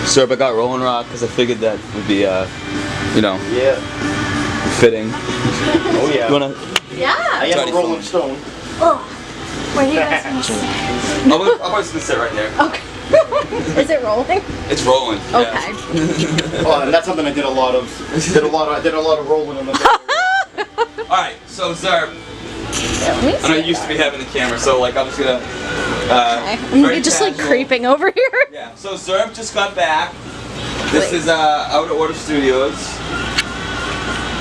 Zirp, I got Rolling Rock because I figured that would be, you know, fitting. Oh yeah. You wanna? Yeah. I am a Rolling Stone. Oh. Where do you guys want to sit? I'm probably gonna sit right there. Okay. Is it rolling? It's rolling. Okay. Oh, and that's something I did a lot of. Did a lot of rolling in the day. All right, so Zirp. Let me I know you used to be having the camera, so like I'm just gonna. I'm just like creeping over here. Yeah. So Zirp just got back. This is Out of Order Studios.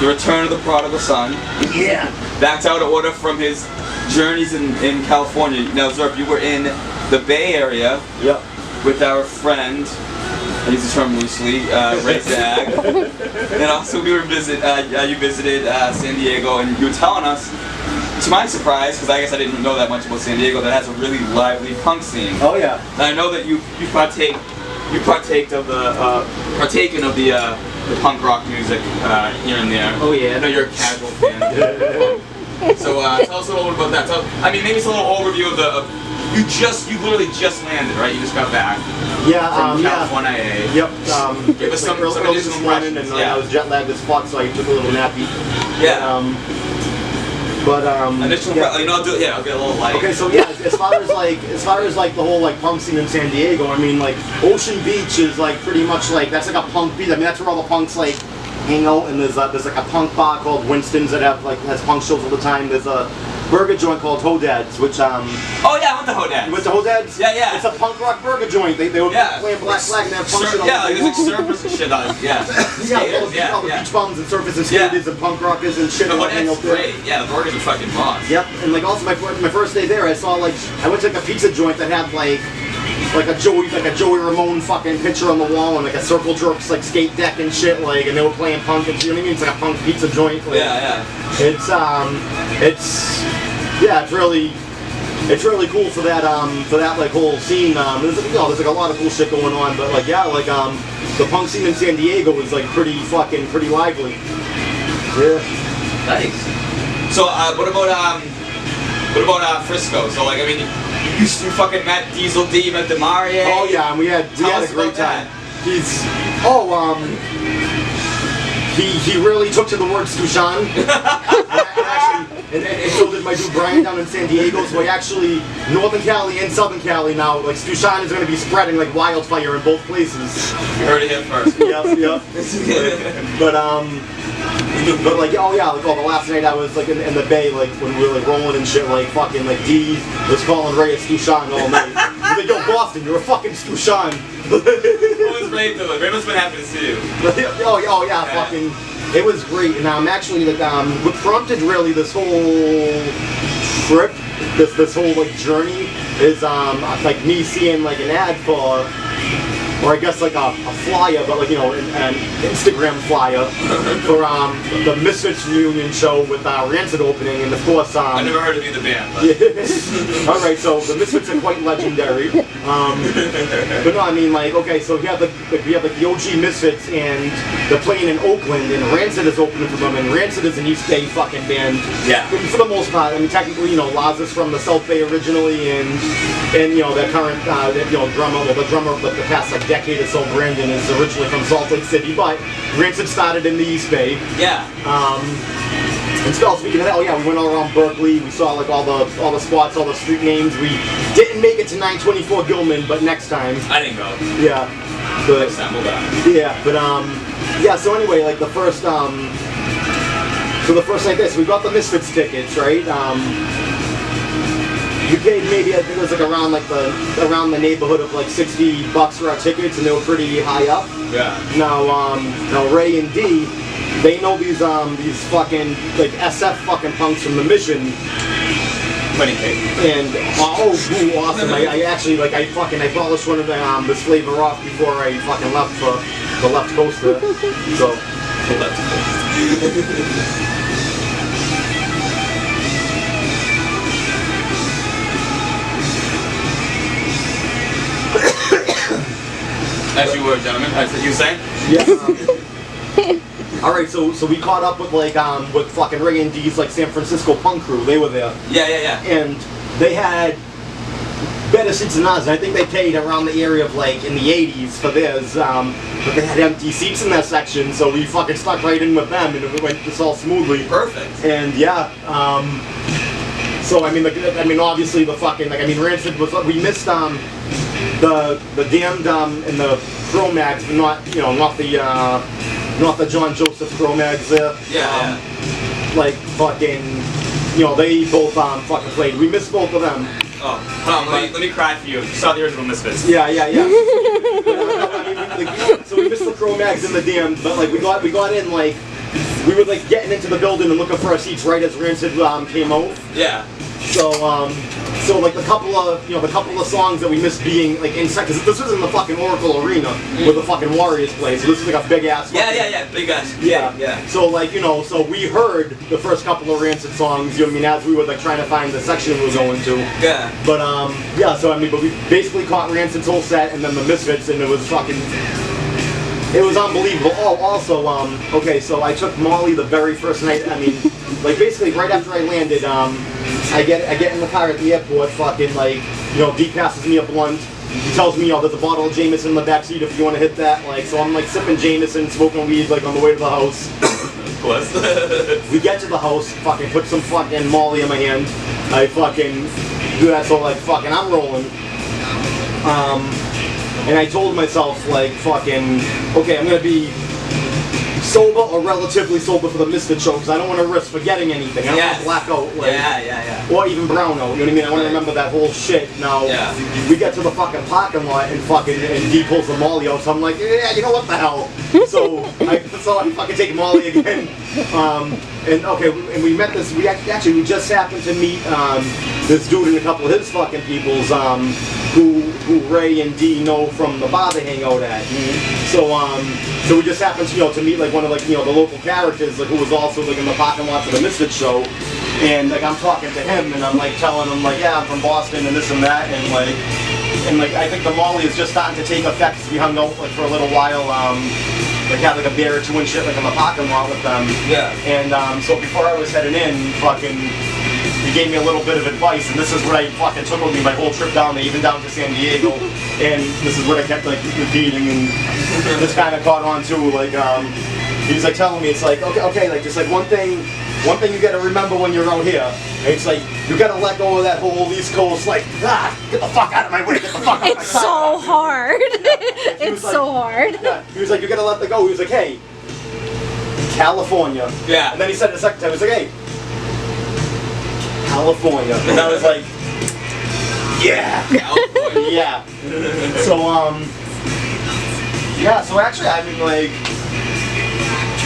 The return of the prodigal son. Yeah. Back to Out of Order from his journeys in California. Now Zirp, you were in the Bay Area. Yep. With our friend, I use the term loosely, Ray Zag. And also we were you visited San Diego, and you were telling us, to my surprise, because I guess I didn't know that much about San Diego, that has a really lively punk scene. Oh yeah. And I know that you partaken of the punk rock music here and there. Oh yeah. I know you're a casual fan. So tell us a little bit about that. I mean, maybe it's a little overview of the. You literally just landed, right? You just got back. Yeah, from California. Yep. Give us some early this additional morning, and impressions. I was jet lagged as fuck, so I took a little nappy. Yeah. Initial, you know, I'll get a little light. Okay, so yeah, as far as like the whole like punk scene in San Diego, I mean like Ocean Beach is like pretty much like that's like a punk beach. I mean that's where all the punks like hang out, and there's like a punk bar called Winston's that has punk shows all the time. There's a burger joint called Hodad's, which Oh yeah, I went to Hodad's. You went to Hodad's? Yeah. It's a punk rock burger joint. They were playing Black Flag and they have punk shit on. Yeah, there's like surfers and shit on it. Yeah. all the beach bums and surfers and skaters and punk rockers and shit. Hodad's great. Yeah, the burgers are fucking boss. Yep, and like also my first day there, I saw like I went to like a pizza joint that had like a Joey Ramone fucking picture on the wall and like a Circle Jerks like skate deck and shit, like, and they were playing punk and you know what I mean? It's like a punk pizza joint. Like, it's really cool for that like whole scene. There's like a lot of cool shit going on, but like the punk scene in San Diego is like pretty lively. Yeah. Nice. So what about Frisco? So like I mean, you fucking met Diesel D, met Demarie. Oh yeah, and we had a great time. He really took to the word Stushan. and so did my dude Brian down in San Diego. So actually, Northern Cali and Southern Cali now, like Stushan is going to be spreading like wildfire in both places. You heard it here first. Yep. But like, oh yeah, like the last night I was like in the Bay, like when we were like rolling and shit, like fucking like D was calling Ray a Stushan all night. He's like, yo Boston, you're a fucking Stushan. What was Ray doing? Ray must have been happy to see you. Oh yeah, fucking, it was great. And actually like what prompted really this whole trip, this whole like journey is like me seeing like an ad for, or I guess like a flyer, but like, you know, an Instagram flyer for the Misfits reunion show with Rancid opening, and of course I never heard of you, the band. But. All right, so the Misfits are quite legendary. But no, I mean like, okay, so we have the OG Misfits, and they're playing in Oakland, and Rancid is opening for them, and Rancid is an East Bay fucking band. Yeah. For the most part, I mean technically, you know, Laz is from the South Bay originally, and you know their current the drummer of the past like decade or so, Brandon, is originally from Salt Lake City, but Rancid started in the East Bay. Yeah. And speaking of that, we went all around Berkeley. We saw like all the spots, all the street names. We didn't make it to 924 Gilman, but next time. I didn't go. Yeah. But next time we'll go. Yeah, but yeah. So anyway, like the first night this, we got the Misfits tickets, right? We paid maybe, I think it was like around the neighborhood of like $60 for our tickets, and they were pretty high up. Yeah. Now Ray and D, they know these fucking like SF fucking punks from the Mission. Wedding cake. And awesome! I actually I polished one of this flavor off before I fucking left for the left coast there. So the left coast. As you were, gentlemen. As you were saying? Yeah. All right, so we caught up with with fucking Ray and D's like San Francisco punk crew. They were there. Yeah. And they had better seats than us. And I think they paid around the area of like in the 80s for theirs. But they had empty seats in that section, so we fucking stuck right in with them, and it went just all smoothly. Perfect. And yeah, so I mean, obviously the fucking Rancid was. We missed the Damned and the Cro-Mags, but not the John Joseph Cro-Mags there. Yeah. Like fucking, they both fucking played. We missed both of them. Oh, hold on, let me cry for you. You saw the original Misfits. Yeah. So we missed the Cro-Mags and the Damned, but like we got in like. We were like getting into the building and looking for our seats right as Rancid came out. Yeah. So like the couple of songs that we missed being like inside, because this was in the fucking Oracle Arena where the fucking Warriors play. So this is like a big ass. Yeah, big ass. Yeah. So like so we heard the first couple of Rancid songs. As we were like trying to find the section we were going to. Yeah. But but we basically caught Rancid's whole set and then the Misfits, and it was fucking. It was unbelievable. Oh, also, okay, so I took Molly the very first night. I mean, like basically right after I landed, I get in the car at the airport. Fucking like, D passes me a blunt. He tells me, there's a bottle of Jameson in the back seat if you want to hit that. Like, so I'm like sipping Jameson, smoking weed, like on the way to the house. Of course. We get to the house, fucking put some fucking Molly in my hand. I fucking do that, so like fucking I'm rolling. And I told myself, like, fucking, okay, I'm gonna be sober or relatively sober for the Misfit show, because I don't want to risk forgetting anything. I don't want to black out, like, or even brown out, you know what I mean? I want to remember that whole shit. Now, we get to the fucking parking lot and D pulls the Molly out, so I'm like, yeah, you know what the hell? So I fucking take Molly again. And we met this, we just happened to meet this dude and a couple of his fucking peoples, who Ray and D know from the bar they hang out at. So we just happened to meet like one of the local characters like who was also like in the parking lot for the Misfit show, and like I'm talking to him and I'm like telling him like, yeah, I'm from Boston and this and that, and like I think the Molly is just starting to take effect. We hung out like for a little while, like had like a beer or two and shit like in the parking lot with them. Yeah. And so before I was heading in, he gave me a little bit of advice, and this is what I fucking took with me my whole trip down there, even down to San Diego. And this is what I kept like repeating, and this kind of caught on too. Like he was like telling me, it's like okay, like just like one thing you gotta remember when you're out here. And it's like you gotta let go of that whole East Coast, like get the fuck out of my way, get the fuck out of my car. It's so hard. It's so hard. Yeah, he was like, you gotta let that go. He was like, hey, California. Yeah. And then he said it the second time, he was like, hey, California. And I was like, yeah. California. Yeah. So, yeah, so actually, I mean, like,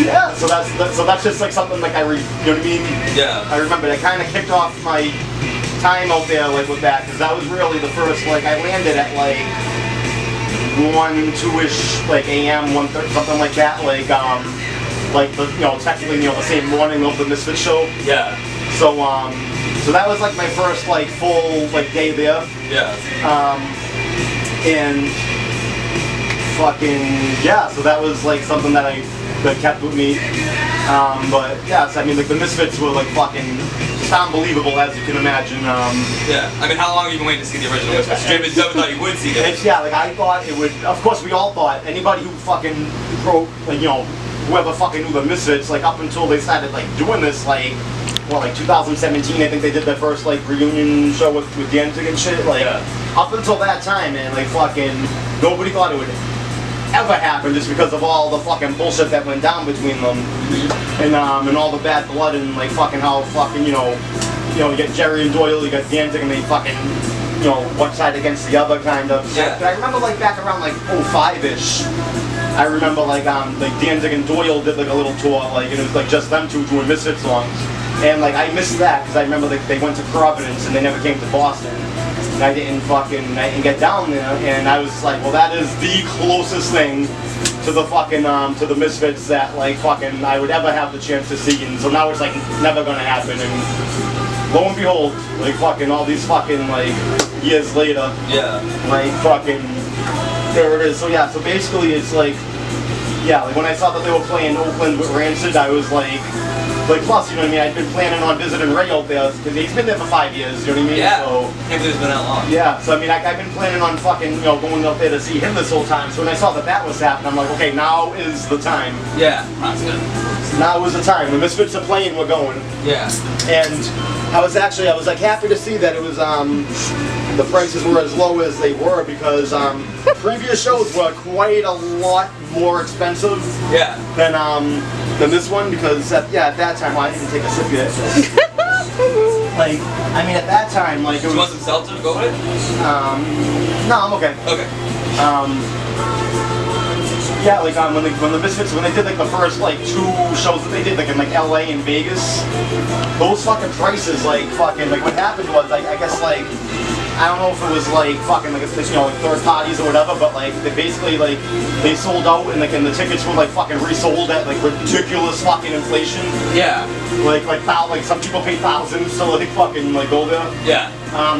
yeah, so that's just like something like you know what I mean? Yeah. I remember that kind of kicked off my time out there, like, with that, because that was really the first, like, I landed at, like, 1, 2-ish, like, a.m., 1:30, something like that, like the, technically, the same morning of the Misfit show. Yeah. So, so that was, like, my first, like, full, like, day there. Yeah. And fucking, yeah, so that was, like, something that kept with me. But, yeah, so, I mean, like, the Misfits were, like, fucking just unbelievable, as you can imagine. Yeah, I mean, how long have you been waiting to see the original Misfits? Straight and Dub thought you would see it. Yeah, like, I thought it would, of course, we all thought, anybody who fucking broke, like, whoever fucking knew the Misfits, like, up until they started, like, doing this, like, 2017, I think they did their first, like, reunion show with Danzig and shit, like, up until that time, man, like, fucking, nobody thought it would ever happen just because of all the fucking bullshit that went down between them, and all the bad blood, and, like, fucking how fucking, you get Jerry and Doyle, you got Danzig, and they fucking, one side against the other, kind of. Yeah. But I remember, like, back around, like, 05-ish, I remember, like Danzig and Doyle did, like, a little tour, like, and it was, like, just them two doing Misfit songs. And, like, I missed that, because I remember they went to Providence, and they never came to Boston. And I didn't get down there, and I was like, well, that is the closest thing to the fucking, to the Misfits that, like, fucking, I would ever have the chance to see. And so now it's, like, never gonna happen. And lo and behold, like, fucking, all these fucking, like, years later. Yeah. Like, fucking, there it is. So, yeah, so basically it's, like, yeah, like, when I saw that they were playing Oakland with Rancid, I was like, like plus, you know what I mean, I'd been planning on visiting Ray out there, because he's been there for 5 years, you know what I mean? Yeah. So, Can't believe it's been that long. yeah, so I mean, I've been planning on fucking, you know, going up there to see him this whole time, so when I saw that that was happening, I'm like, okay, now is the time. Yeah, that's good. Now is the time. The Misfits are playing, we're going. Yeah. And I was like happy to see that it was the prices were as low as they were, because previous shows were quite a lot more expensive Yeah. than this one, because at that time, well, I didn't take a sip yet. Like, I mean, at that time, like, it Do you want was, some seltzer to go with it? no, I'm okay. Okay. Yeah, like when the Misfits, when they did like the first like 2 shows that they did, like in like LA and Vegas, those fucking prices, like fucking, like what happened was, like, I guess, like, I don't know if it was like fucking, like, you know, like third parties or whatever, but like they basically, like, they sold out, and like, and the tickets were like fucking resold at like ridiculous fucking inflation. Yeah. Like some people pay thousands to like fucking like go there. Yeah.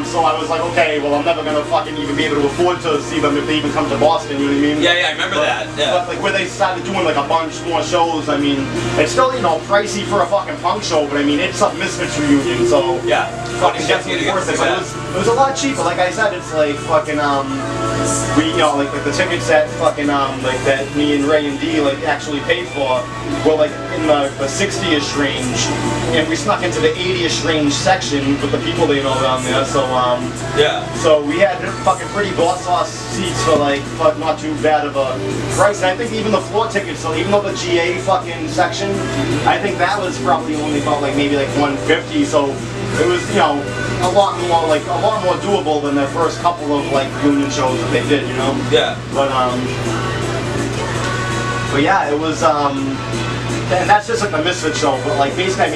So I was like, okay, well, I'm never gonna fucking even be able to afford to see them if they even come to Boston, you know what I mean? Yeah, yeah, I remember that. Yeah. But like where they started doing like a bunch more shows, I mean, it's still, you know, pricey for a fucking punk show, but I mean, it's a Misfits reunion, so Yeah. fucking definitely worth it. But it was a lot cheaper. Like I said, it's like fucking we, you know, like the tickets that fucking like that me and Ray and D like actually paid for were like in the 60ish range, and we snuck into the 80ish range section with the people they know down there. So Yeah. so we had fucking pretty boss sauce seats for like not too bad of a price. And I think even the floor tickets, so even though the GA fucking section, I think that was probably only about like maybe like 150. So it was, you know, a lot more doable than the first couple of like reunion shows that they did, you know. Yeah. But yeah, it was and that's just like the Misfit show. But like basically, I mean,